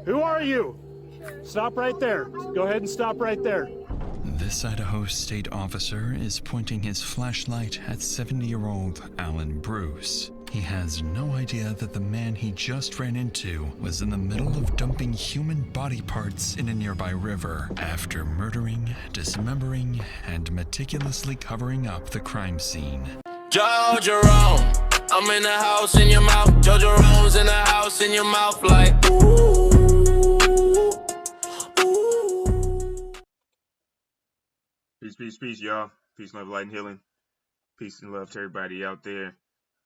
Who are you? Stop right there. Go ahead and stop right there. This Idaho state officer is pointing his flashlight at 70-year-old Alan Bruce. He has no idea that the man he just ran into was in the middle of dumping human body parts in a nearby river after murdering, dismembering, and meticulously covering up the crime scene. Joe Jerome, I'm in the house in your mouth. Joe Jerome's in the house in your mouth like ooh, ooh. Peace, y'all. Peace, love, light, and healing. Peace and love to everybody out there.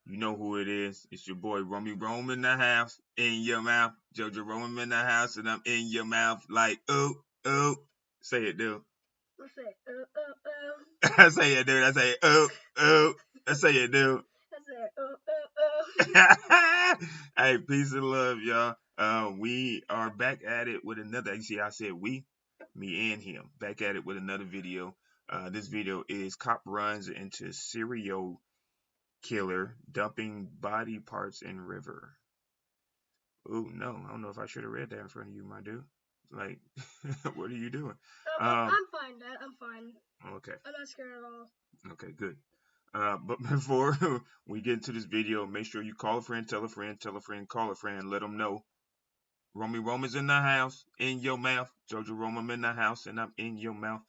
You know who it is. It's your boy Romy Rome in the house, in your mouth. Joe Jerome in the house, and I'm in your mouth like ooh, ooh. Say it, dude. I say ooh, ooh, ooh. I say it, dude. I say ooh, ooh. I say it, dude. I say ooh, ooh, ooh. Hey, peace and love, y'all. We are back at it with another. You see, I said we, me and him, back at it with another video. This video is cop runs into serial killer dumping body parts in river. Oh no, I don't know if I should have read that in front of you, my dude. Like, what are you doing? I'm fine, Dad. I'm fine. Okay. I'm not scared at all. Okay, good. But before we get into this video, make sure you call a friend, tell a friend, call a friend, let them know. Romy Rome is in the house, in your mouth. Jojo Rome, I'm in the house, and I'm in your mouth.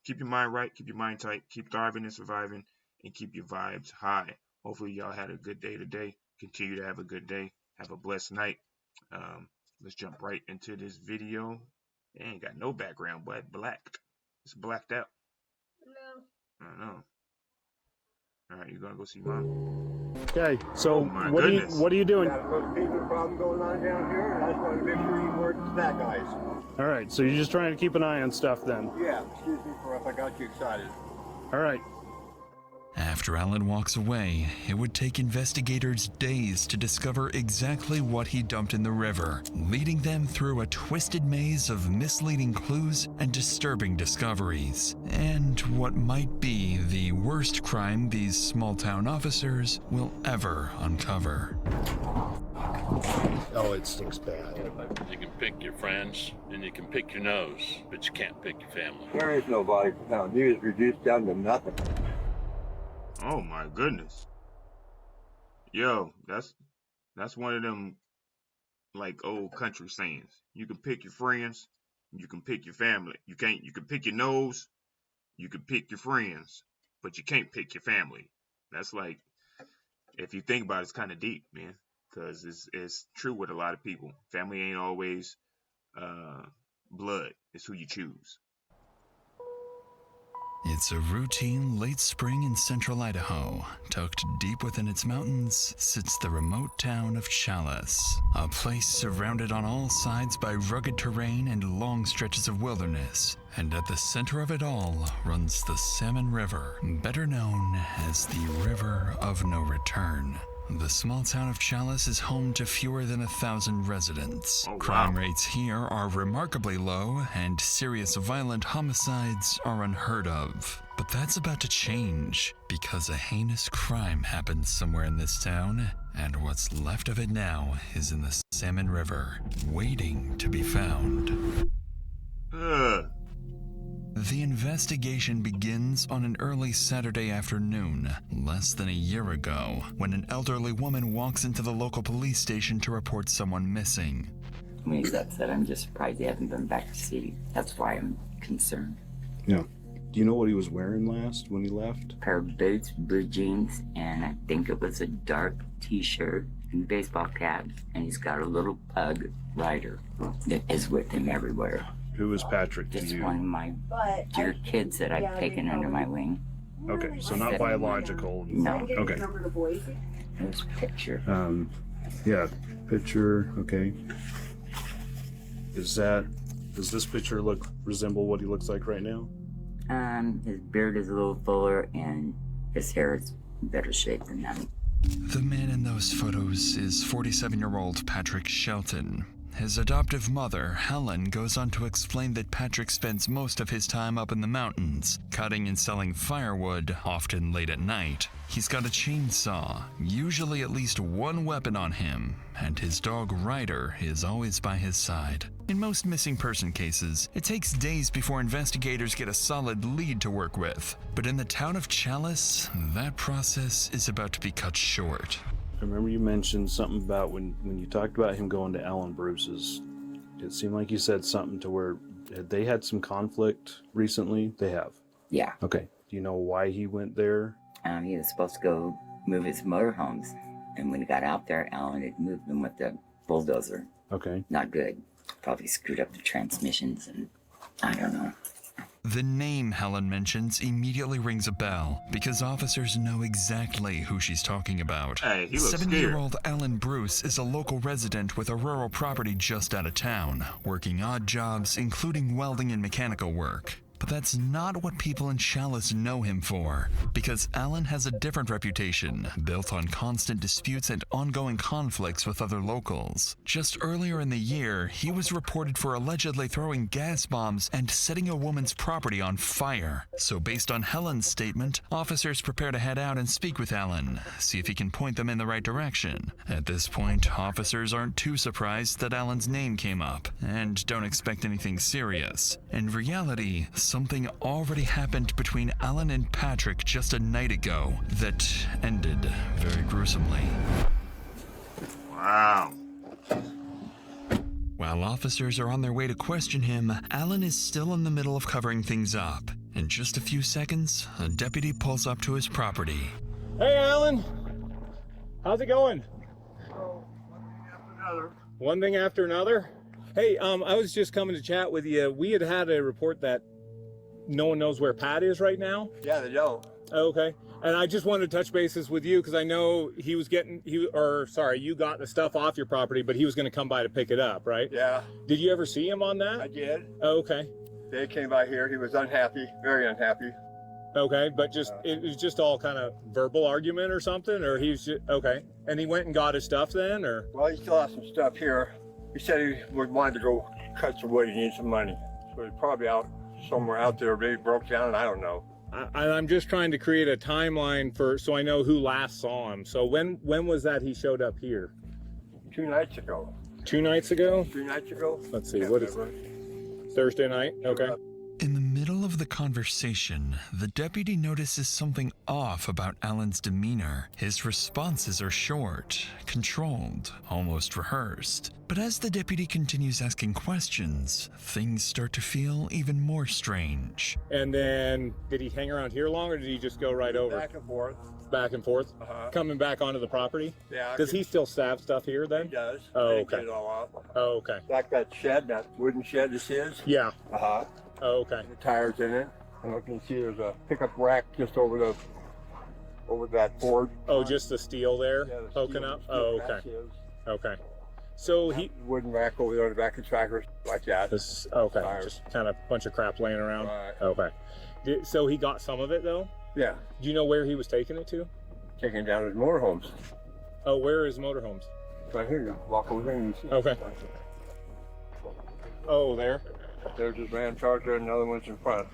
Keep your mind right, keep your mind tight, keep thriving and surviving, and keep your vibes high. Hopefully y'all had a good day today. Continue to have a good day. Have a blessed night. Let's jump right into this video. It ain't got no background, but blacked. It's blacked out. No. I know. All right, you gonna go see Mom? Okay, so Oh my what goodness. are you doing? Got a little fever problem going on down here, and I just wanted to make sure you weren't snack eyes. All right, so you're just trying to keep an eye on stuff then. Yeah, excuse me for if I got you excited. All right. After Alan walks away, it would take investigators days to discover exactly what he dumped in the river, leading them through a twisted maze of misleading clues and disturbing discoveries, and what might be the worst crime these small-town officers will ever uncover. Oh, it stinks bad. You can pick your friends and you can pick your nose, but you can't pick your family. There is no body found. He was reduced down to nothing. Oh my goodness. Yo, that's one of them like old country sayings. You can pick your friends, you can pick your family. You can pick your nose, you can pick your friends, but you can't pick your family. That's like, if you think about it, it's kind of deep, man, because it's true with a lot of people. Family ain't always blood. It's who you choose. It's a routine late spring in central Idaho. Tucked deep within its mountains sits the remote town of Chalice, a place surrounded on all sides by rugged terrain and long stretches of wilderness. And at the center of it all runs the Salmon River, better known as the River of No Return. The small town of Chalice is home to fewer than 1,000 residents. Oh, wow. Crime rates here are remarkably low, and serious violent homicides are unheard of. But that's about to change, because a heinous crime happened somewhere in this town, and what's left of it now is in the Salmon River, waiting to be found. The investigation begins on an early Saturday afternoon, less than a year ago, when an elderly woman walks into the local police station to report someone missing. When he's upset, I'm just surprised he hasn't been back to see. That's why I'm concerned. Yeah. Do you know what he was wearing last when he left? Pair of boots, blue jeans, and I think it was a dark t-shirt and baseball cap, and he's got a little pug rider that is with him everywhere. Who is Patrick to Just you? one of my dear kids that I've taken under my wing. Okay, so not biological. No. Okay. There's a picture. Yeah, picture, okay. Does this picture resemble what he looks like right now? His beard is a little fuller and his hair is in better shape than that. The man in those photos is 47-year-old Patrick Shelton. his adoptive mother, Helen, goes on to explain that Patrick spends most of his time up in the mountains, cutting and selling firewood, often late at night. He's got a chainsaw, usually at least one weapon on him, and his dog Ryder is always by his side. In most missing person cases, it takes days before investigators get a solid lead to work with. But in the town of Chalice, that process is about to be cut short. I remember you mentioned something about when you talked about him going to Alan Bruce's. It seemed like you said something to where they had some conflict recently. They have. Yeah. Okay. Do you know why he went there? He was supposed to go move his motorhomes. And when he got out there, Alan had moved them with the bulldozer. Okay. Not good. Probably screwed up the transmissions and I don't know. The name Helen mentions immediately rings a bell because officers know exactly who she's talking about. Hey, he looks 70-year-old Alan Bruce is a local resident with a rural property just out of town, working odd jobs including welding and mechanical work. But that's not what people in Chalice know him for, because Alan has a different reputation, built on constant disputes and ongoing conflicts with other locals. Just earlier in the year, he was reported for allegedly throwing gas bombs and setting a woman's property on fire. So based on Helen's statement, officers prepare to head out and speak with Alan, see if he can point them in the right direction. At this point, officers aren't too surprised that Alan's name came up, and don't expect anything serious. In reality, something already happened between Alan and Patrick just a night ago that ended very gruesomely. Wow. While officers are on their way to question him, Alan is still in the middle of covering things up. In just a few seconds, a deputy pulls up to his property. Hey, Alan. How's it going? One thing after another. Hey, I was just coming to chat with you. We had a report that no one knows where Pat is right now. Yeah, they don't. Okay. And I just wanted to touch bases with you because I know you got the stuff off your property, but he was going to come by to pick it up, right? Yeah, Did you ever see him on that? I did. Okay. They came by here. He was unhappy, very unhappy. Okay, but it was just all kind of verbal argument or something, or he was just, okay. And he went and got his stuff then, or? Well, he still has some stuff here. He said he wanted to go cut some wood. He needs some money. So he's probably out somewhere out there. Maybe broke down, and I don't know. I'm just trying to create a timeline so I know who last saw him. So when was that he showed up here? 2 nights ago. 2 nights ago? 3 nights ago. Let's see, Can't what is remember. Thursday night? Okay. In the middle of the conversation, the deputy notices something off about Alan's demeanor. His responses are short, controlled, almost rehearsed. But as the deputy continues asking questions, things start to feel even more strange. And then, did he hang around here long, or did he just go right over? Back and forth. Back and forth? Uh-huh. Coming back onto the property? Yeah. Does he still have stuff here then? He does. Oh, I didn't okay. get it all out. Oh, okay. Like that shed, that wooden shed is his. Yeah. Uh-huh. Oh, okay. The tires in it. And you can see there's a pickup rack just over that Ford. Oh, just the steel there Yeah, the poking steel- up? steel Oh, rack's okay. his. Okay. So he, Wooden rack over there in the back of the trackers, like that. this, okay, Tires. just kind of bunch of crap laying around? Right. Okay. So he got some of it though? Yeah. Do you know where he was taking it to? Taking down his motorhomes. Oh, where are his motorhomes? Right here, you walk over there and you see. Okay. Oh, there? There's his Ram Charger and another one's in front.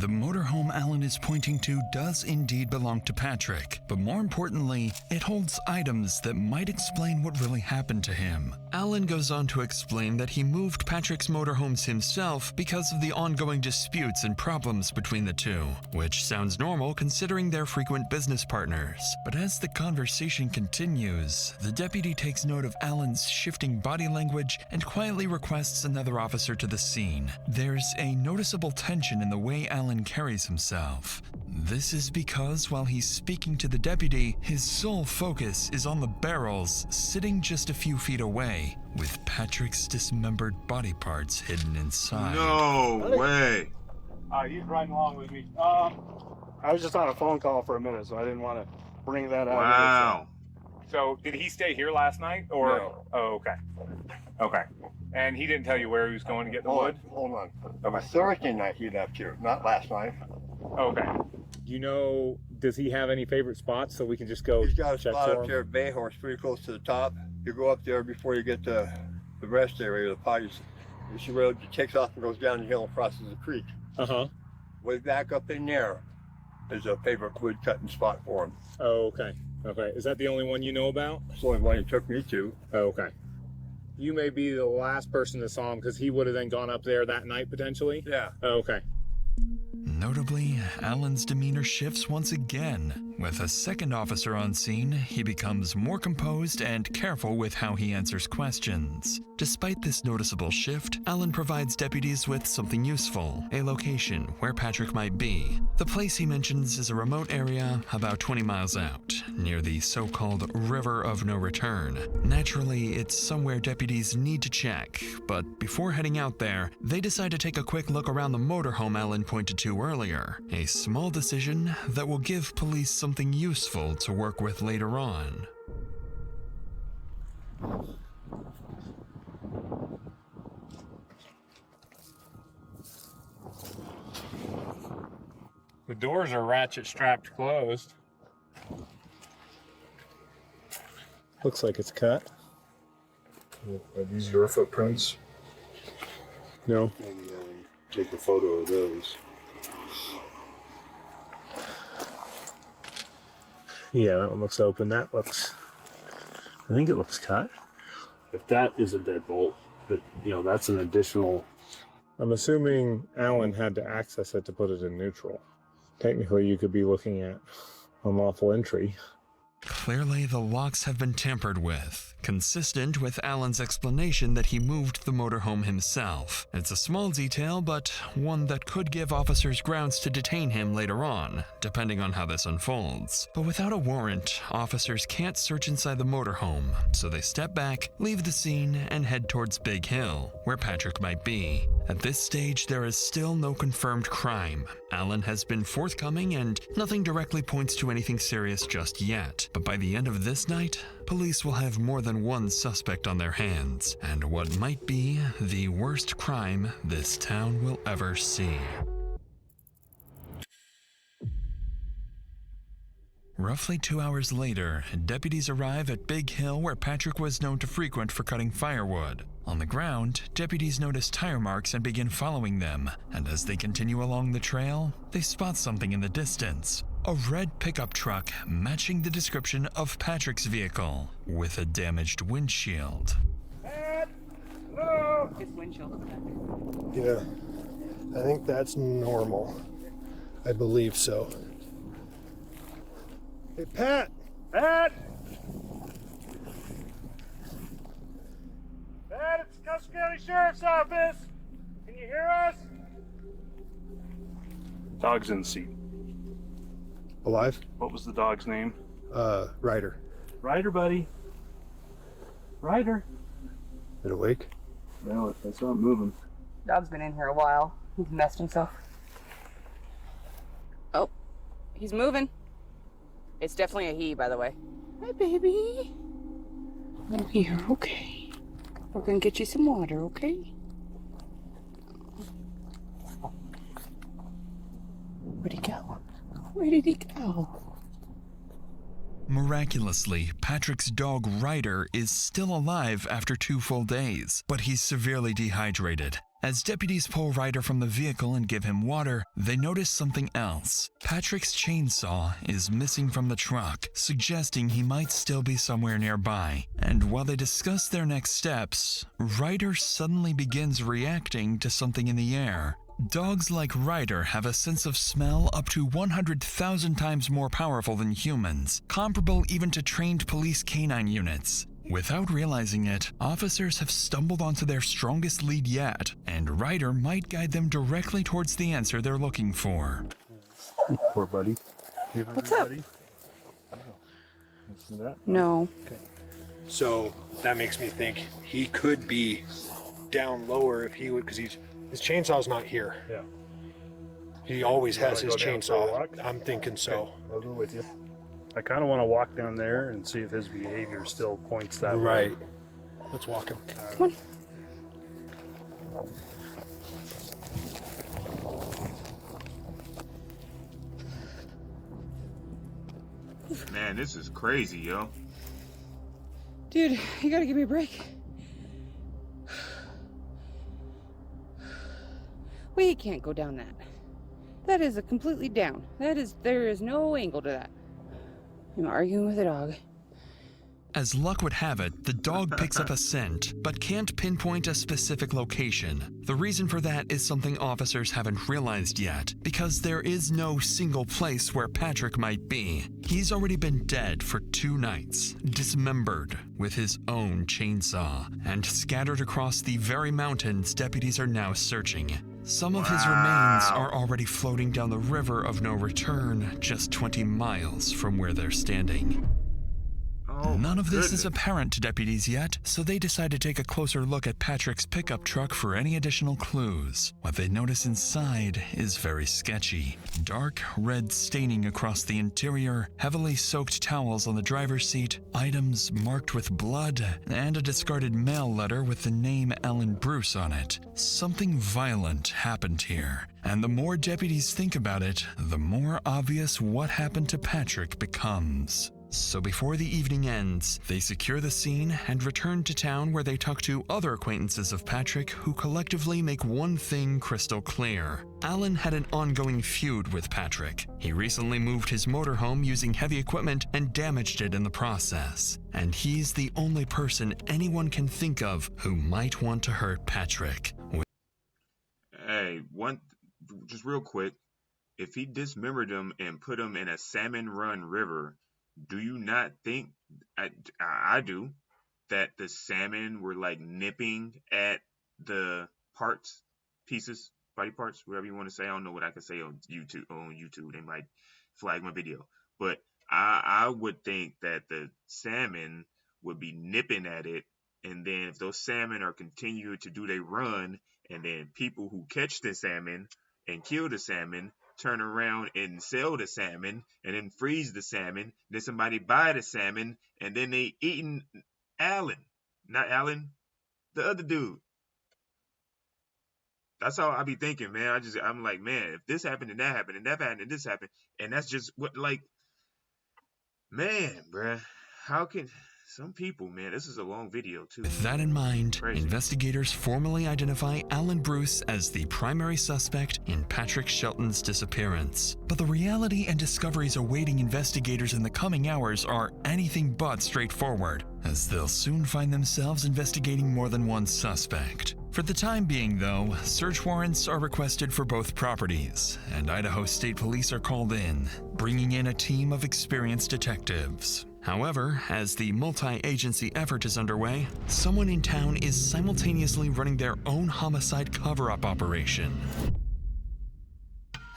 The motorhome Alan is pointing to does indeed belong to Patrick, but more importantly, it holds items that might explain what really happened to him. Alan goes on to explain that he moved Patrick's motorhomes himself because of the ongoing disputes and problems between the two, which sounds normal considering they're frequent business partners. But as the conversation continues, the deputy takes note of Alan's shifting body language and quietly requests another officer to the scene. There's a noticeable tension in the way Alan carries himself. This is because while he's speaking to the deputy, his sole focus is on the barrels sitting just a few feet away, with Patrick's dismembered body parts hidden inside. No way. He's riding along with me. I was just on a phone call for a minute, so I didn't want to bring that out. Wow. So did he stay here last night, or? No. Oh, okay. Okay. And he didn't tell you where he was going to get the wood? Hold on. It was Thursday night he left here, not last night. Okay. You know, does he have any favorite spots so we can just go He's got a check spot for up him? there at Bayhorse, pretty close to the top. You go up there before you get to the rest area, the potties. This road takes off and goes down the hill and crosses the creek. Uh-huh. Way back up in there is a favorite wood cutting spot for him. Oh, okay. Okay. Is that the only one you know about? It's the only one he took me to. Oh, okay. You may be the last person that saw him because he would have then gone up there that night potentially? Yeah. Oh, okay. Notably, Alan's demeanor shifts once again. With a second officer on scene, he becomes more composed and careful with how he answers questions. Despite this noticeable shift, Alan provides deputies with something useful, a location where Patrick might be. The place he mentions is a remote area about 20 miles out, near the so-called River of No Return. Naturally, it's somewhere deputies need to check, but before heading out there, they decide to take a quick look around the motorhome Alan pointed to earlier, a small decision that will give police something useful to work with later on. The doors are ratchet strapped closed. Looks like it's cut. Are these your footprints? No. Maybe take a photo of those. Yeah, that one looks open. That looks... I think it looks cut. If that is a deadbolt, but that's an additional. I'm assuming Alan had to access it to put it in neutral. Technically, you could be looking at unlawful entry. Clearly, the locks have been tampered with, consistent with Alan's explanation that he moved the motorhome himself. It's a small detail, but one that could give officers grounds to detain him later on, depending on how this unfolds. But without a warrant, officers can't search inside the motorhome, so they step back, leave the scene, and head towards Big Hill, where Patrick might be. At this stage, there is still no confirmed crime. Alan has been forthcoming, and nothing directly points to anything serious just yet. But by the end of this night, police will have more than one suspect on their hands, and what might be the worst crime this town will ever see. Roughly 2 hours later, deputies arrive at Big Hill where Patrick was known to frequent for cutting firewood. On the ground, deputies notice tire marks and begin following them, and as they continue along the trail, they spot something in the distance. A red pickup truck matching the description of Patrick's vehicle, with a damaged windshield. Hello? His windshield is back. Yeah, I think that's normal. I believe so. Hey, Pat! Pat! Pat, it's the Custer County Sheriff's Office! Can you hear us? Dog's in the seat. Alive? What was the dog's name? Ryder. Ryder, buddy. Ryder. It awake? No, that's not moving. Dog's been in here a while. He's messed himself. Oh, he's moving. It's definitely a he, by the way. Hi, baby. I'm here, okay. We're gonna get you some water, okay? Where'd he go? Where did he go? Miraculously, Patrick's dog Ryder is still alive after 2 full days, but he's severely dehydrated. As deputies pull Ryder from the vehicle and give him water, they notice something else. Patrick's chainsaw is missing from the truck, suggesting he might still be somewhere nearby. And while they discuss their next steps, Ryder suddenly begins reacting to something in the air. Dogs like Ryder have a sense of smell up to 100,000 times more powerful than humans, comparable even to trained police canine units. Without realizing it, officers have stumbled onto their strongest lead yet, and Ryder might guide them directly towards the answer they're looking for. Poor buddy. What's up? No. Okay. So that makes me think he could be down lower if he would, because his chainsaw's not here. Yeah. He always has his Wanna go down for a chainsaw. walk? I'm thinking so. I'll go with you. I kind of want to walk down there and see if his behavior still points that way. Right. Let's walk him. Come on. Man, this is crazy, yo. Dude, you gotta give me a break. We can't go down that. That is a completely down. There is no angle to that. I'm arguing with a dog. As luck would have it, the dog picks up a scent, but can't pinpoint a specific location. The reason for that is something officers haven't realized yet, because there is no single place where Patrick might be. He's already been dead for 2 nights, dismembered with his own chainsaw, and scattered across the very mountains deputies are now searching. Some of his remains are already floating down the river of no return, just 20 miles from where they're standing. None of this is apparent to deputies yet, so they decide to take a closer look at Patrick's pickup truck for any additional clues. What they notice inside is very sketchy. Dark red staining across the interior, heavily soaked towels on the driver's seat, items marked with blood, and a discarded mail letter with the name Ellen Bruce on it. Something violent happened here, and the more deputies think about it, the more obvious what happened to Patrick becomes. So before the evening ends, they secure the scene and return to town where they talk to other acquaintances of Patrick who collectively make one thing crystal clear. Alan had an ongoing feud with Patrick. He recently moved his motorhome using heavy equipment and damaged it in the process. And he's the only person anyone can think of who might want to hurt Patrick. Hey, just real quick, if he dismembered him and put him in a salmon-run river, do you not think, I do, that the salmon were like nipping at the pieces, body parts, whatever you want to say? I don't know what I can say on YouTube. They might flag my video. But I would think that the salmon would be nipping at it. And then if those salmon are continuing to do their run, and then people who catch the salmon and kill the salmon turn around and sell the salmon and then freeze the salmon, then somebody buy the salmon, and then they eating Alan. Not Alan, the other dude. That's how I be thinking, man. I'm like, man, if this happened and that happened and that happened and this happened, and that's just what, like, man, bruh, how can some people, man, this is a long video too. With that in mind, Crazy. Investigators formally identify Alan Bruce as the primary suspect in Patrick Shelton's disappearance. But the reality and discoveries awaiting investigators in the coming hours are anything but straightforward, as they'll soon find themselves investigating more than one suspect. For the time being, though, search warrants are requested for both properties, and Idaho State Police are called in, bringing in a team of experienced detectives. However, as the multi-agency effort is underway, someone in town is simultaneously running their own homicide cover-up operation.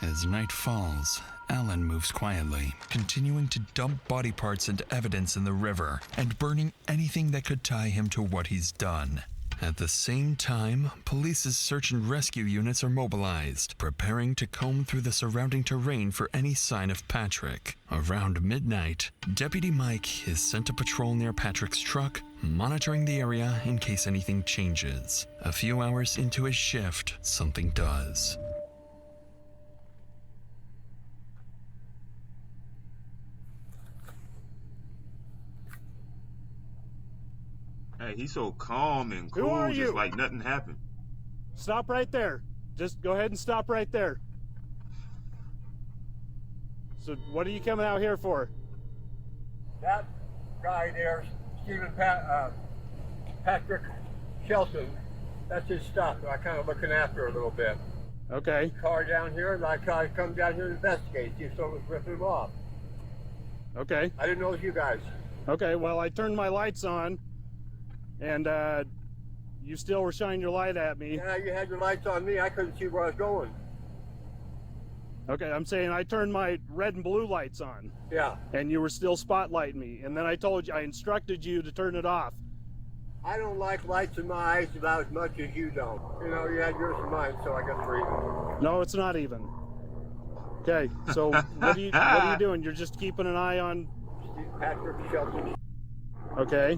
As night falls, Alan moves quietly, continuing to dump body parts and evidence in the river and burning anything that could tie him to what he's done. At the same time, police's search and rescue units are mobilized, preparing to comb through the surrounding terrain for any sign of Patrick. Around midnight, Deputy Mike is sent to patrol near Patrick's truck, monitoring the area in case anything changes. A few hours into his shift, something does. Hey, he's so calm and Who are cool, you? just like nothing happened. Stop right there. Just go ahead and stop right there. So what are you coming out here for? That guy there, Patrick Shelton, that's his stuff. I kind of looking after a little bit. Okay. Car down here, and I tried to come down here and investigate, see if someone was ripping him off. Okay. I didn't know it was you guys. Okay, well, I turned my lights on, and you still were shining your light at me. Yeah, you had your lights on me. I couldn't see where I was going. Okay, I'm saying I turned my red and blue lights on. Yeah. And you were still spotlighting me, and then I instructed you to turn it off. I don't like lights in my eyes about as much as you don't. You know, you had yours and mine, so I guess we're even. No, it's not even. Okay, so what are you doing? You're just keeping an eye on Patrick Shelton. Okay.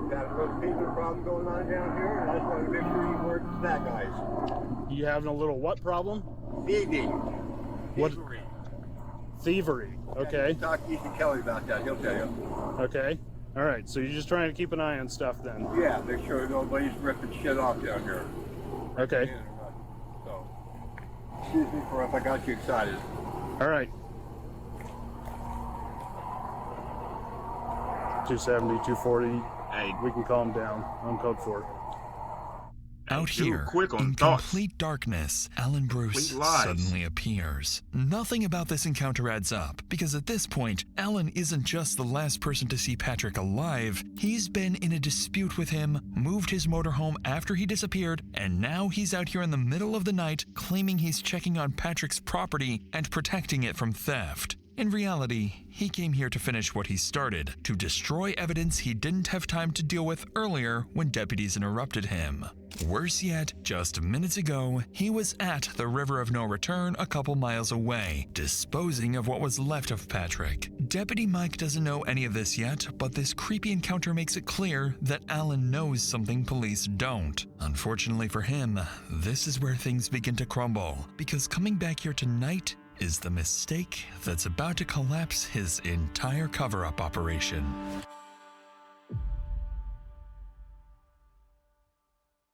Got a little fever problem going on down here, and I just want to make sure you weren't that guys. You having a little what problem? Thieving. What? Thievery. thievery. Okay. Talk to Ethan Kelly about that. He'll tell you. Okay. All right. So you're just trying to keep an eye on stuff then. Yeah, make sure nobody's ripping shit off down here. Okay. So, excuse me for if I got you excited. All right. 270, 240. Hey, We can calm down. I'm code 4. Out dude, here, quick on in thoughts. complete darkness, Alan Bruce Complete lies. suddenly appears. Nothing about this encounter adds up, because at this point, Alan isn't just the last person to see Patrick alive. He's been in a dispute with him, moved his motorhome after he disappeared, and now he's out here in the middle of the night claiming he's checking on Patrick's property and protecting it from theft. In reality, he came here to finish what he started, to destroy evidence he didn't have time to deal with earlier when deputies interrupted him. Worse yet, just minutes ago, he was at the River of No Return a couple miles away, disposing of what was left of Patrick. Deputy Mike doesn't know any of this yet, but this creepy encounter makes it clear that Alan knows something police don't. Unfortunately for him, this is where things begin to crumble, because coming back here tonight is the mistake that's about to collapse his entire cover-up operation.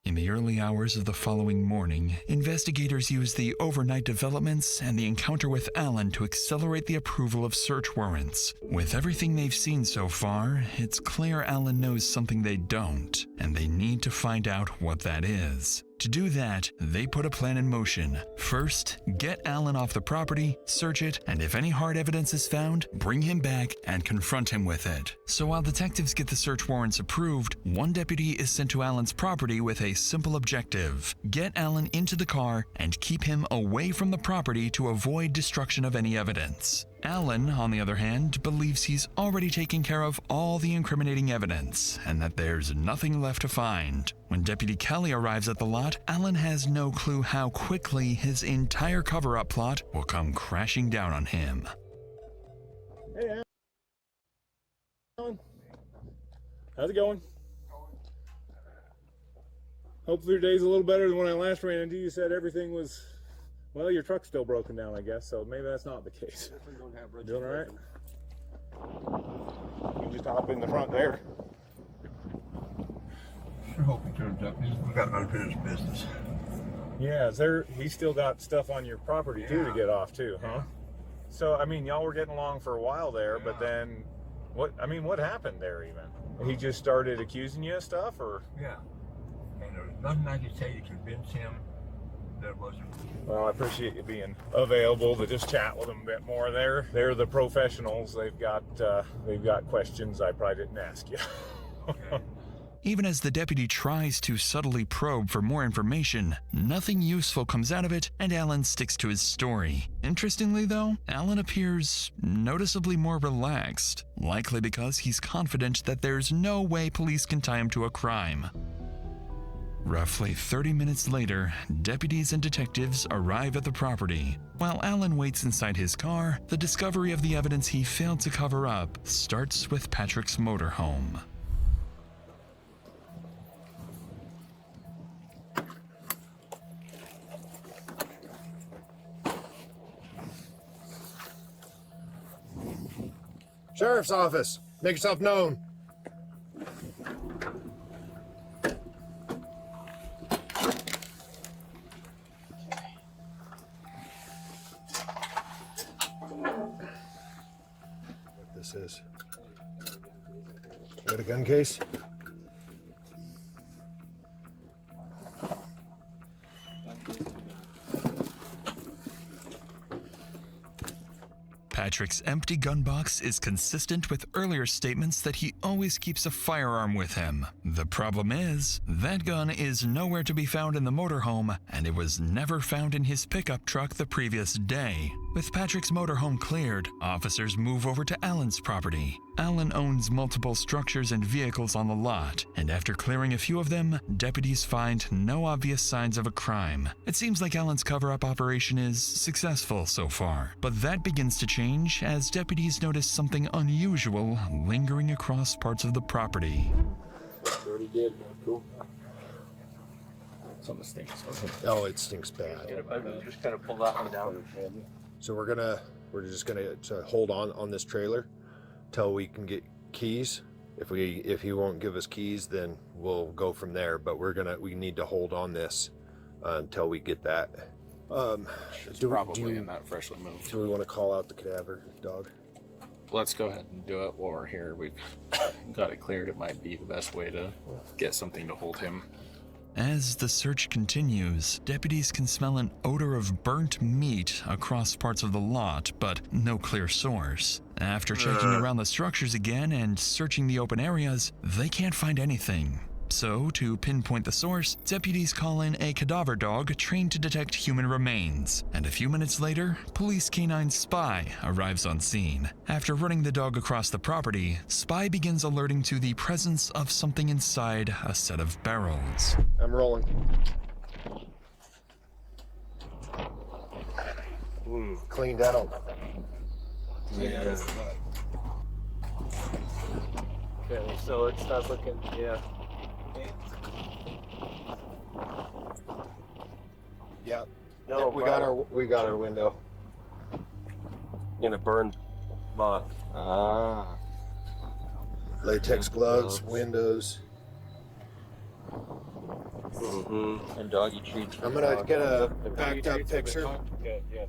In the early hours of the following morning, investigators used the overnight developments and the encounter with Alan to accelerate the approval of search warrants. With everything they've seen so far, it's clear Alan knows something they don't, and they need to find out what that is. To do that, they put a plan in motion. First, get Alan off the property, search it, and if any hard evidence is found, bring him back and confront him with it. So while detectives get the search warrants approved, one deputy is sent to Alan's property with a simple objective: get Alan into the car and keep him away from the property to avoid destruction of any evidence. Alan, on the other hand, believes he's already taken care of all the incriminating evidence and that there's nothing left to find. When Deputy Kelly arrives at the lot, Alan has no clue how quickly his entire cover-up plot will come crashing down on him. Hey, Alan. How's it going? Hopefully your day's a little better than when I last ran into you. You said everything was... Well, your truck's still broken down, I guess, so maybe that's not the case. Doing all right? You can just hop in the front there. Sure hope he turns up. We've got unfinished business. Yeah, he's still got stuff on your property too to get off too, huh? So, I mean, y'all were getting along for a while there, but then, what happened there even? He just started accusing you of stuff, or? Yeah. And there was nothing I could say to convince him that it wasn't. Well, I appreciate you being available to just chat with them a bit more. They're the professionals. They've got questions I probably didn't ask you. Okay. Even as the deputy tries to subtly probe for more information, nothing useful comes out of it, and Alan sticks to his story. Interestingly, though, Alan appears noticeably more relaxed, likely because he's confident that there's no way police can tie him to a crime. Roughly 30 minutes later, deputies and detectives arrive at the property. While Alan waits inside his car, the discovery of the evidence he failed to cover up starts with Patrick's motorhome. Sheriff's office. Make yourself known. What this is. Got a gun case? Patrick's empty gun box is consistent with earlier statements that he always keeps a firearm with him. The problem is, that gun is nowhere to be found in the motorhome, and it was never found in his pickup truck the previous day. With Patrick's motorhome cleared, officers move over to Alan's property. Alan owns multiple structures and vehicles on the lot, and after clearing a few of them, deputies find no obvious signs of a crime. It seems like Alan's cover-up operation is successful so far, but that begins to change as deputies notice something unusual lingering across parts of the property. Something stinks. Oh, it stinks bad. Just kind of pull that one down. So we're gonna We're just gonna hold on this trailer till we can get keys. If he won't give us keys, then we'll go from there. But we need to hold on this until we get that. It's probably in that freshly moved. Do we want to call out the cadaver dog? Let's go ahead and do it while we're here. We've got it cleared. It might be the best way to get something to hold him. As the search continues, deputies can smell an odor of burnt meat across parts of the lot, but no clear source. After checking around the structures again and searching the open areas, they can't find anything. So, to pinpoint the source, deputies call in a cadaver dog trained to detect human remains. And a few minutes later, police canine Spy arrives on scene. After running the dog across the property, Spy begins alerting to the presence of something inside a set of barrels. I'm rolling. Cleaned out. Yeah. Okay, so it's not looking, yeah. Yeah. No, we got our window. In a burned moth. Ah. Latex gloves, windows. Mm-hmm. And doggy treats. I'm gonna get a backed up picture. Okay, yeah.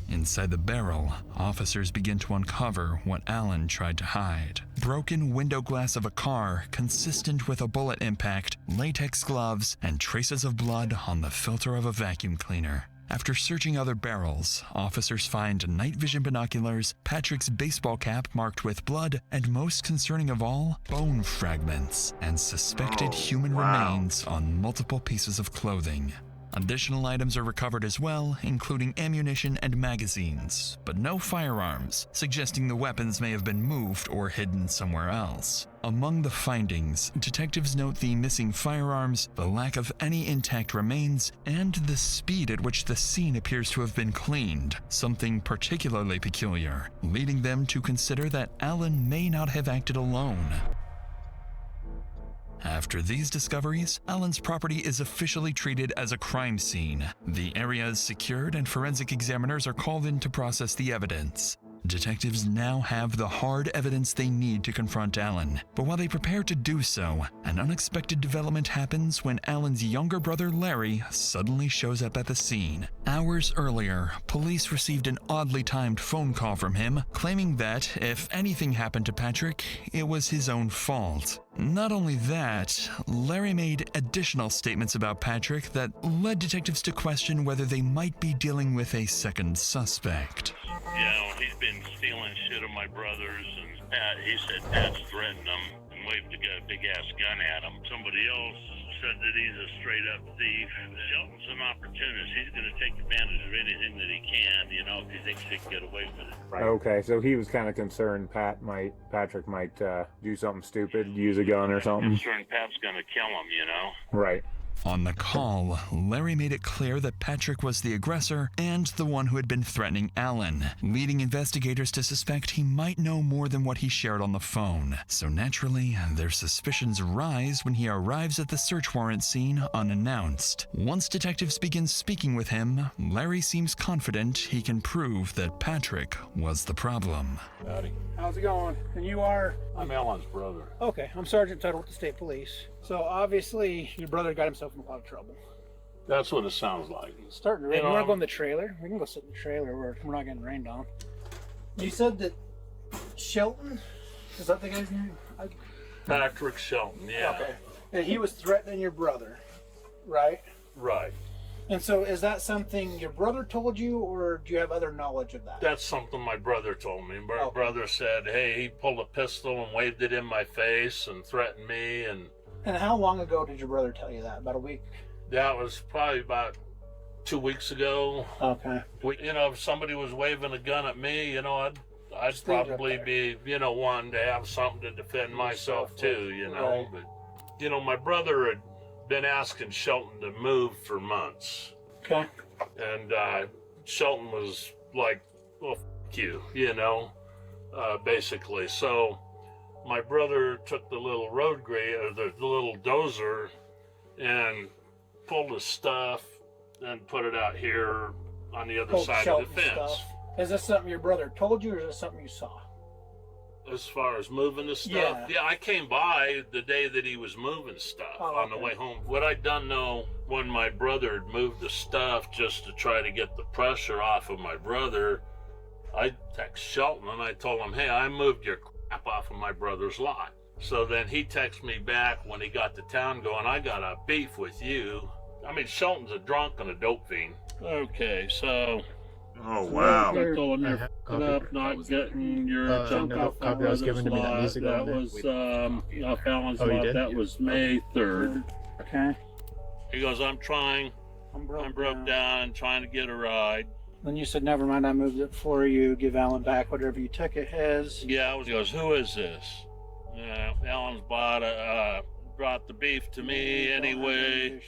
Inside the barrel, officers begin to uncover what Alan tried to hide. Broken window glass of a car consistent with a bullet impact, latex gloves, and traces of blood on the filter of a vacuum cleaner. After searching other barrels, officers find night vision binoculars, Patrick's baseball cap marked with blood, and most concerning of all, bone fragments and suspected human remains on multiple pieces of clothing. Additional items are recovered as well, including ammunition and magazines, but no firearms, suggesting the weapons may have been moved or hidden somewhere else. Among the findings, detectives note the missing firearms, the lack of any intact remains, and the speed at which the scene appears to have been cleaned, something particularly peculiar, leading them to consider that Alan may not have acted alone. After these discoveries, Alan's property is officially treated as a crime scene. The area is secured and forensic examiners are called in to process the evidence. Detectives now have the hard evidence they need to confront Alan, but while they prepare to do so, an unexpected development happens when Alan's younger brother Larry suddenly shows up at the scene. Hours earlier, police received an oddly timed phone call from him, claiming that if anything happened to Patrick, it was his own fault. Not only that, Larry made additional statements about Patrick that led detectives to question whether they might be dealing with a second suspect. You know, he's been stealing shit of my brother's, and he said Pat's threatened him and waved a big-ass gun at him. Somebody else said that he's a straight-up thief. Shelton's an opportunist. He's going to take advantage of anything that he can, you know, if he thinks he can get away with it. Right. Okay, so he was kind of concerned Patrick might do something stupid, use a gun or something. Concerned Pat's going to kill him, you know? Right. On the call, Larry made it clear that Patrick was the aggressor and the one who had been threatening Alan, leading investigators to suspect he might know more than what he shared on the phone. So naturally, their suspicions rise when he arrives at the search warrant scene unannounced. Once detectives begin speaking with him, Larry seems confident he can prove that Patrick was the problem. Howdy. How's it going? And you are? I'm Alan's brother. Okay, I'm Sergeant Tuttle with the State Police. So obviously, your brother got himself in a lot of trouble. That's what it sounds like. It's starting to rain. You want to go in the trailer? We can go sit in the trailer where we're not getting rained on. You said that Shelton? Is that the guy's name? Patrick Shelton, yeah. Okay. And he was threatening your brother, right? Right. And so is that something your brother told you, or do you have other knowledge of that? That's something my brother told me. My brother said, hey, he pulled a pistol and waved it in my face and threatened me. And how long ago did your brother tell you that? About a week? That was probably about 2 weeks ago. Okay. You know, if somebody was waving a gun at me, you know, I'd probably be, you know, wanting to have something to defend myself too, you know. Right. But, you know, my brother had been asking Shelton to move for months. Okay. And Shelton was like, well, f*** you, you know, basically. So my brother took the little road grader, the little dozer, and pulled his stuff and put it out here on the other Oh, side Shelton of the fence. stuff. Is this something your brother told you, or is this something you saw? As far as moving the stuff, yeah, I came by the day that he was moving stuff on the way home. What I done know, when my brother had moved the stuff just to try to get the pressure off of my brother, I text Shelton and I told him, hey, I moved your crap off of my brother's lot. So then he texted me back when he got to town going, I got a beef with you. I mean, Shelton's a drunk and a dope fiend. Okay, so... Oh, wow. I told him you're f***ing up, not getting your junk off my brother's lot. That was off Alan's lot. That was May 3rd. Okay. He goes, I'm trying. I'm broke down, trying to get a ride. Then you said, never mind, I moved it for you. Give Alan back whatever you took of his. Yeah, he goes, who is this? Alan's brought the beef to me anyway.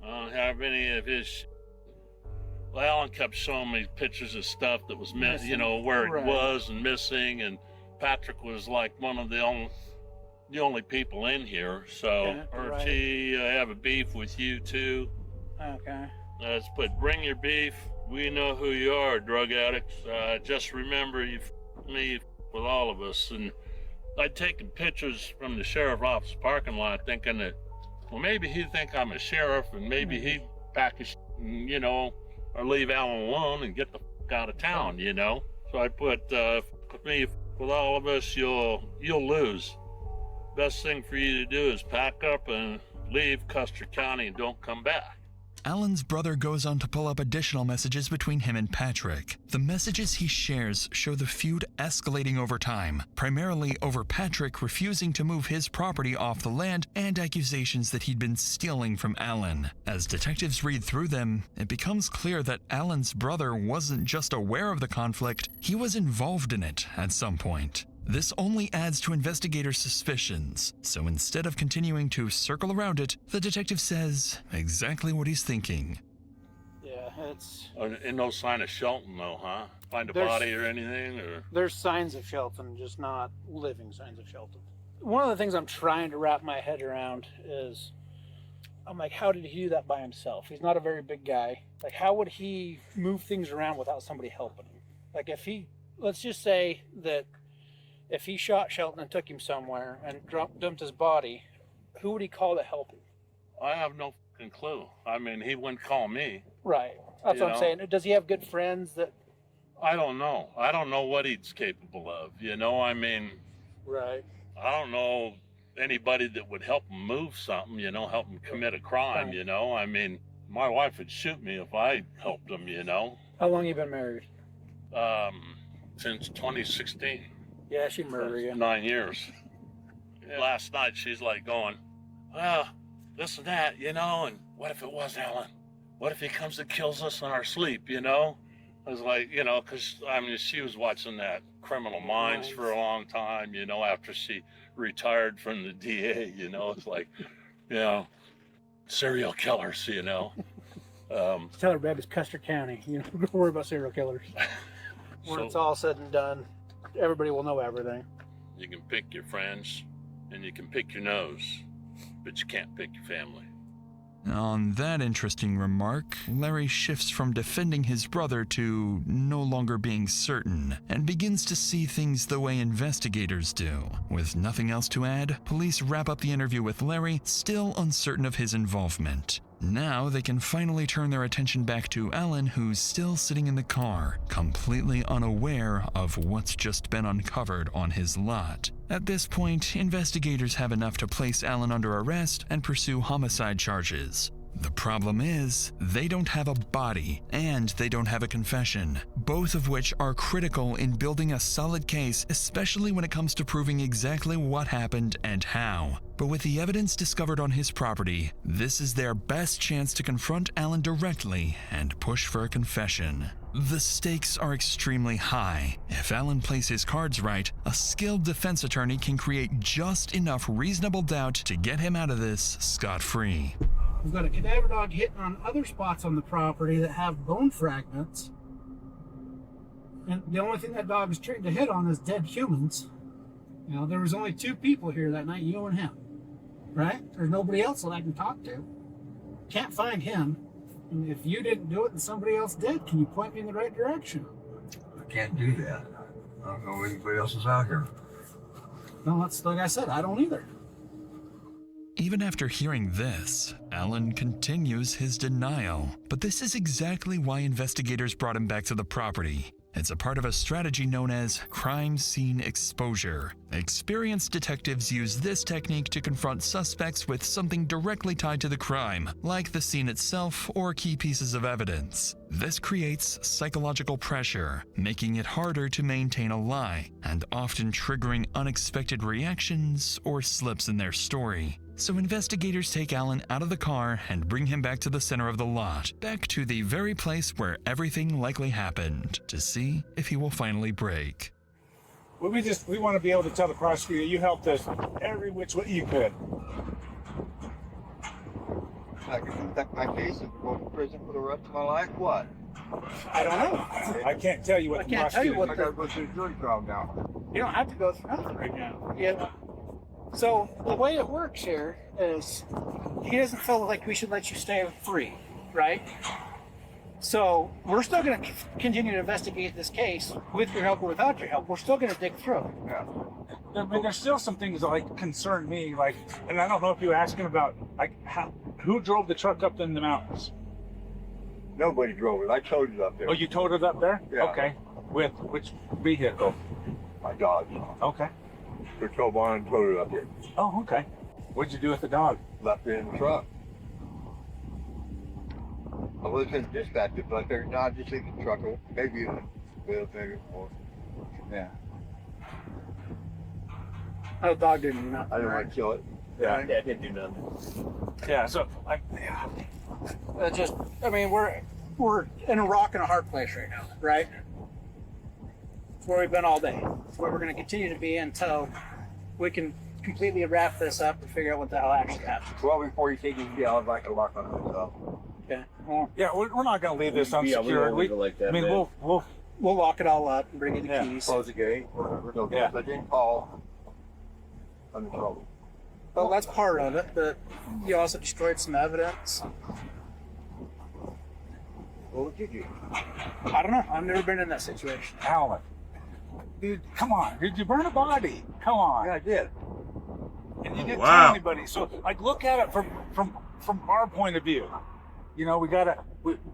I don't have any of his. Well, Alan kept showing me pictures of stuff that was, you know, where it was and missing. And Patrick was like one of the only people in here. So, Archie, I have a beef with you too. Okay. Let's put, bring your beef. We know who you are, drug addicts. Just remember, you me with all of us. And I'd taken pictures from the sheriff's office parking lot thinking that, well, maybe he'd think I'm a sheriff and maybe he'd pack his, you know, or leave Alan alone and get the f*** out of town, you know? So I put, with me, with all of us, you'll lose. Best thing for you to do is pack up and leave Custer County and don't come back. Alan's brother goes on to pull up additional messages between him and Patrick. The messages he shares show the feud escalating over time, primarily over Patrick refusing to move his property off the land and accusations that he'd been stealing from Alan. As detectives read through them, it becomes clear that Alan's brother wasn't just aware of the conflict, he was involved in it at some point. This only adds to investigators' suspicions, so instead of continuing to circle around it, the detective says exactly what he's thinking. Yeah, it's... And no sign of Shelton, though, huh? Find a body or anything? Or There's signs of Shelton, just not living signs of Shelton. One of the things I'm trying to wrap my head around is, I'm like, how did he do that by himself? He's not a very big guy. Like, how would he move things around without somebody helping him? Like, if he, let's just say that if he shot Shelton and took him somewhere and dumped his body, who would he call to help him? I have no fucking clue. I mean, he wouldn't call me. Right. That's what I'm saying. Does he have good friends that... I don't know. I don't know what he's capable of, you know? I mean... Right. I don't know anybody that would help him move something, you know, help him commit a crime, you know? I mean, my wife would shoot me if I helped him, you know? How long you been married? Since 2016. Yeah, she murdered you. 9 years. Yeah. Last night, she's like going, well, this and that, you know, and what if it was Alan? What if he comes and kills us in our sleep, you know? I was like, you know, because, I mean, she was watching that Criminal Minds for a long time, you know, after she retired from the DA, you know? It's like, you know, serial killers, you know? Tell her, babe, it's Custer County. You know, don't worry about serial killers. When it's all said and done, everybody will know everything. You can pick your friends and you can pick your nose, but you can't pick your family. On that interesting remark, Larry shifts from defending his brother to no longer being certain, and begins to see things the way investigators do. With nothing else to add, police wrap up the interview with Larry, still uncertain of his involvement. Now they can finally turn their attention back to Alan, who's still sitting in the car, completely unaware of what's just been uncovered on his lot. At this point, investigators have enough to place Alan under arrest and pursue homicide charges. The problem is, they don't have a body, and they don't have a confession, both of which are critical in building a solid case, especially when it comes to proving exactly what happened and how. But with the evidence discovered on his property, this is their best chance to confront Alan directly and push for a confession. The stakes are extremely high. If Alan plays his cards right, a skilled defense attorney can create just enough reasonable doubt to get him out of this scot-free. We've got a cadaver dog hitting on other spots on the property that have bone fragments. And the only thing that dog is trained to hit on is dead humans. You know, there was only 2 people here that night, you and him. Right? There's nobody else that I can talk to. Can't find him. And if you didn't do it and somebody else did, can you point me in the right direction? I can't do that. I don't know if anybody else is out here. No, that's like I said, I don't either. Even after hearing this, Alan continues his denial. But this is exactly why investigators brought him back to the property. It's a part of a strategy known as crime scene exposure. Experienced detectives use this technique to confront suspects with something directly tied to the crime, like the scene itself or key pieces of evidence. This creates psychological pressure, making it harder to maintain a lie, and often triggering unexpected reactions or slips in their story. So investigators take Alan out of the car and bring him back to the center of the lot, back to the very place where everything likely happened, to see if he will finally break. Well, we want to be able to tell the prosecutor you helped us every which way you could. I can conduct my case and go to prison for the rest of my life. What? I don't know. I can't tell you what the prosecutor. I gotta go through the jury trial now. You don't have to go through nothing right now. Yeah. So the way it works here is he doesn't feel like we should let you stay free, right? So we're still going to continue to investigate this case with your help or without your help. We're still going to dig through. Yeah. I mean, there's still some things that like concern me, like, and I don't know if you asked him about like who drove the truck up in the mountains. Nobody drove it. I towed it up there. Oh, you towed it up there? Yeah. Okay. With which vehicle? My dog. Okay. The tow barn and towed it up there. Oh, okay. What'd you do with the dog? Left it in the truck. I was in dispatcher, but they're not just in the truck. Maybe a little bit more. Yeah. Oh, the dog didn't know. I didn't want to kill it. Yeah. Yeah, didn't do nothing. Yeah. So, like, yeah. I mean, we're in a rock and a hard place right now, right? It's where we've been all day. It's where we're going to continue to be until we can completely wrap this up and figure out what the hell actually happened. Well, before you take it to jail, I'd like to lock on myself. Okay. Well, yeah, we're not going to leave this unsecured. We'll lock it all up and bring you the keys. Close the gate, whatever. No, yeah. I didn't call. I'm in trouble. Well, that's part of it, but you also destroyed some evidence. What did you do? I don't know. I've never been in that situation. Alan, dude, come on. Did you burn a body? Come on. Yeah, I did. And you didn't tell anybody. So, like, look at it from our point of view. You know, we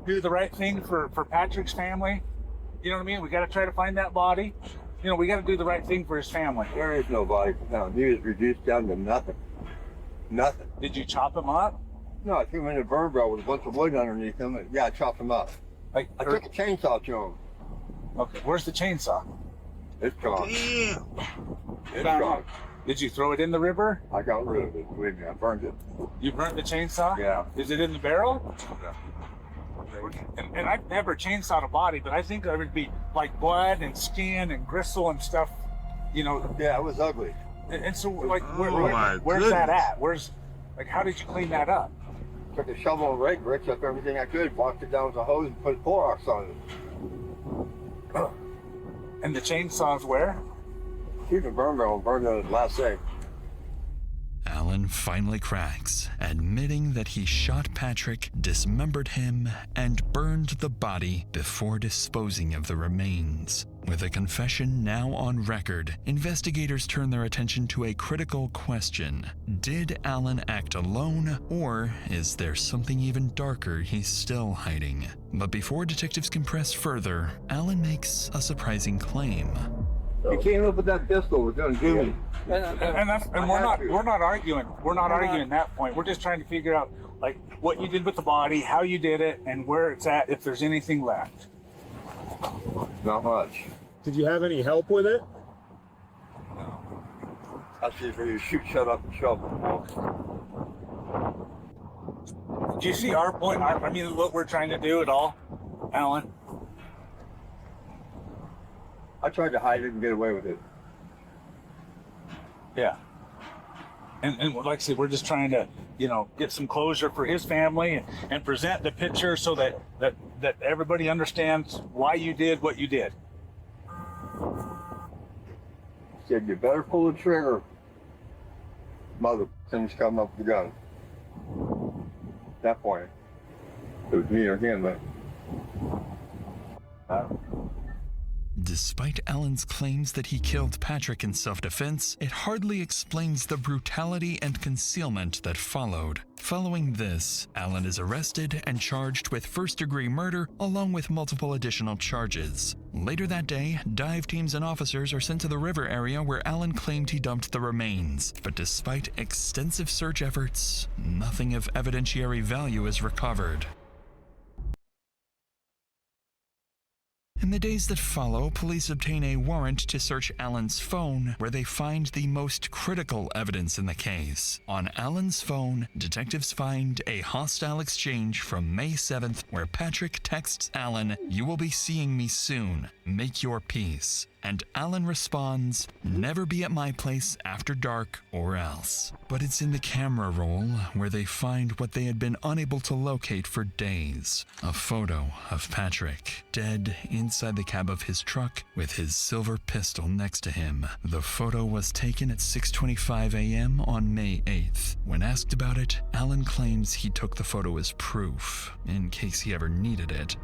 do the right thing for Patrick's family. You know what I mean? We gotta try to find that body. You know, we gotta do the right thing for his family. There is no body found. He was reduced down to nothing. Nothing. Did you chop him up? No, I threw him in a burn barrel with a bunch of wood underneath him. And, yeah, I chopped him up. Like, I took a chainsaw to him. Okay, where's the chainsaw? It's gone. Damn. It's gone. Did you throw it in the river? I got rid of it. Believe me, I burned it. You burnt the chainsaw? Yeah. Is it in the barrel? Yeah. And I've never chainsawed a body, but I think there would be like blood and skin and gristle and stuff, you know. Yeah, it was ugly. And so, like, my where's that goodness. at? Like, how did you clean that up? Took a shovel and rake, ripped up everything I could, walked it down with a hose and put Clorox on it. And the chainsaw's where? Keep the burn barrel and burned it last day. Alan finally cracks, admitting that he shot Patrick, dismembered him, and burned the body before disposing of the remains. With a confession now on record, investigators turn their attention to a critical question. Did Alan act alone, or is there something even darker he's still hiding? But before detectives can press further, Alan makes a surprising claim. He came up with that pistol. We're going to do it. And we're not arguing. We're not arguing that point. We're just trying to figure out like what you did with the body, how you did it, and where it's at. If there's anything left. Not much. Did you have any help with it? That's just where you shoot, shut up, and shovel. Do you see our point? I mean, what we're trying to do at all, Alan? I tried to hide it and get away with it. Yeah. And like I said, we're just trying to, you know, get some closure for his family and present the picture so that everybody understands why you did what you did. Said, you better pull the trigger. Mother things coming up with the gun. At that point. It was me or him, but Despite Alan's claims that he killed Patrick in self-defense, it hardly explains the brutality and concealment that followed. Following this, Alan is arrested and charged with first-degree murder along with multiple additional charges. Later that day, dive teams and officers are sent to the river area where Alan claimed he dumped the remains. But despite extensive search efforts, nothing of evidentiary value is recovered. In the days that follow, police obtain a warrant to search Alan's phone, where they find the most critical evidence in the case. On Alan's phone, detectives find a hostile exchange from May 7th where Patrick texts Alan, "You will be seeing me soon. Make your peace." And Alan responds, "Never be at my place after dark or else." But it's in the camera roll where they find what they had been unable to locate for days. A photo of Patrick, dead inside the cab of his truck with his silver pistol next to him. The photo was taken at 6:25 a.m. on May 8th. When asked about it, Alan claims he took the photo as proof, in case he ever needed it.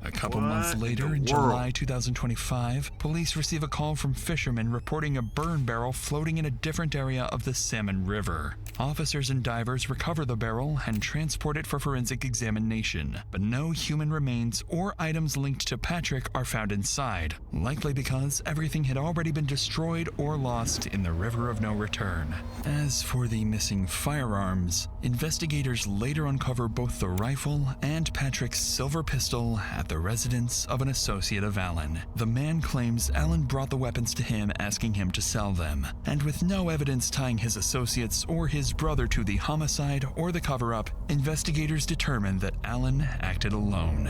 A couple months later, in July 2025, police receive a call from fishermen reporting a burn barrel floating in a different area of the Salmon River. Officers and divers recover the barrel and transport it for forensic examination, but no human remains or items linked to Patrick are found inside, likely because everything had already been destroyed or lost in the River of No Return. As for the missing firearms, investigators later uncover both the rifle and Patrick's silver pistol at the residence of an associate of Alan. The man claims Alan brought the weapons to him, asking him to sell them. And with no evidence tying his associates or his brother to the homicide or the cover-up, investigators determine that Alan acted alone.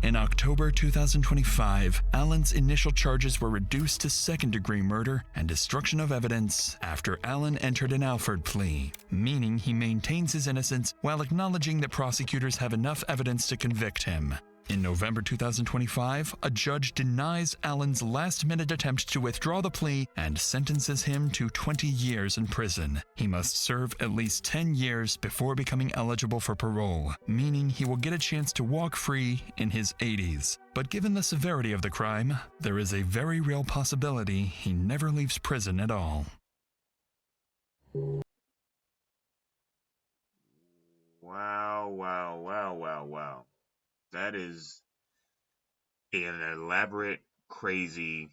In October 2025, Alan's initial charges were reduced to second-degree murder and destruction of evidence after Alan entered an Alford plea, meaning he maintains his innocence while acknowledging that prosecutors have enough evidence to convict him. In November 2025, a judge denies Alan's last-minute attempt to withdraw the plea and sentences him to 20 years in prison. He must serve at least 10 years before becoming eligible for parole, meaning he will get a chance to walk free in his 80s. But given the severity of the crime, there is a very real possibility he never leaves prison at all. Wow, wow, wow, wow, wow. That is an elaborate, crazy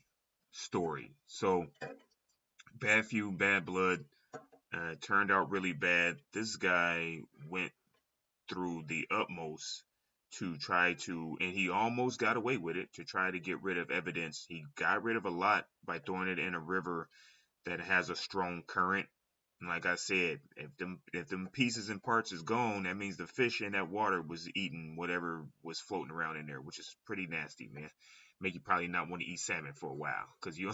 story. So, bad feud, bad blood, turned out really bad. This guy went through the utmost to try to, and he almost got away with it, to try to get rid of evidence. He got rid of a lot by throwing it in a river that has a strong current. And like I said, if them pieces and parts is gone, that means the fish in that water was eating whatever was floating around in there, which is pretty nasty, man. Make you probably not want to eat salmon for a while, because you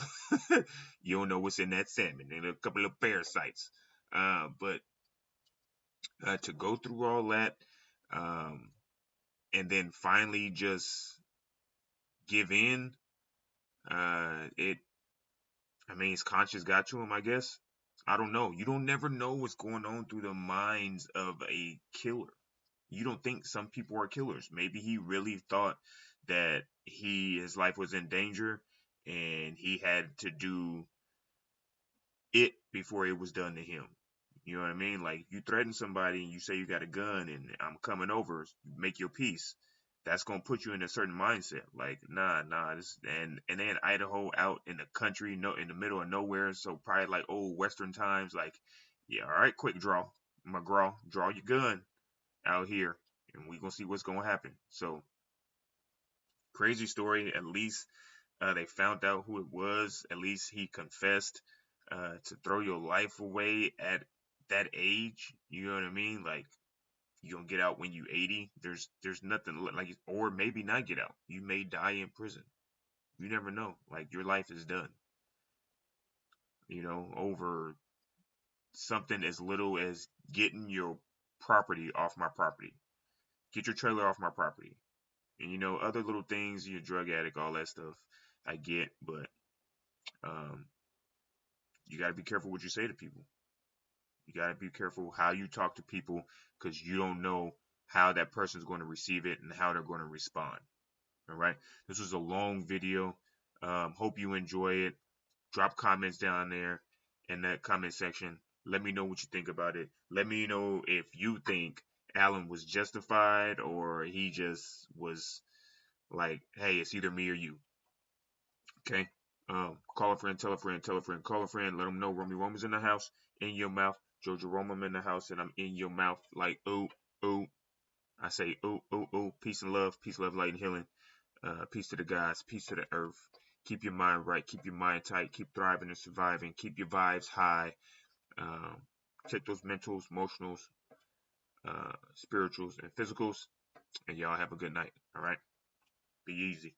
you don't know what's in that salmon and a couple of parasites. But to go through all that, and then finally just give in, it I mean, his conscience got to him, I guess. I don't know. You don't never know what's going on through the minds of a killer. You don't think some people are killers. Maybe he really thought that his life was in danger and he had to do it before it was done to him. You know what I mean? Like, you threaten somebody and you say you got a gun and I'm coming over, make your peace. That's gonna put you in a certain mindset. Like, nah, this, and then Idaho, out in the country, no, in the middle of nowhere, so probably like old Western times. Like, yeah, all right, quick draw, McGraw, draw your gun out here, and we gonna see what's gonna happen. So, crazy story. At least they found out who it was. At least he confessed. To throw your life away at that age, you know what I mean? Like, you gonna get out when you 80. There's nothing like, or maybe not get out. You may die in prison. You never know. Like, your life is done. You know, over something as little as getting your property off my property. Get your trailer off my property. And you know, other little things, you're a drug addict, all that stuff, I get, but you got to be careful what you say to people. You got to be careful how you talk to people because you don't know how that person's going to receive it and how they're going to respond. All right. This was a long video. Hope you enjoy it. Drop comments down there in that comment section. Let me know what you think about it. Let me know if you think Alan was justified or he just was like, hey, it's either me or you. Okay. Call a friend, tell a friend, tell a friend, call a friend. Let them know Romy Roma's in the house, in your mouth. Jojo Roma, I'm in the house, and I'm in your mouth. Like, ooh, ooh. I say, ooh, ooh, ooh. Peace, love, light, and healing. Peace to the gods, peace to the earth. Keep your mind right, keep your mind tight, keep thriving and surviving, keep your vibes high. Check those mentals, emotionals, spirituals, and physicals. And y'all have a good night. All right. Be easy.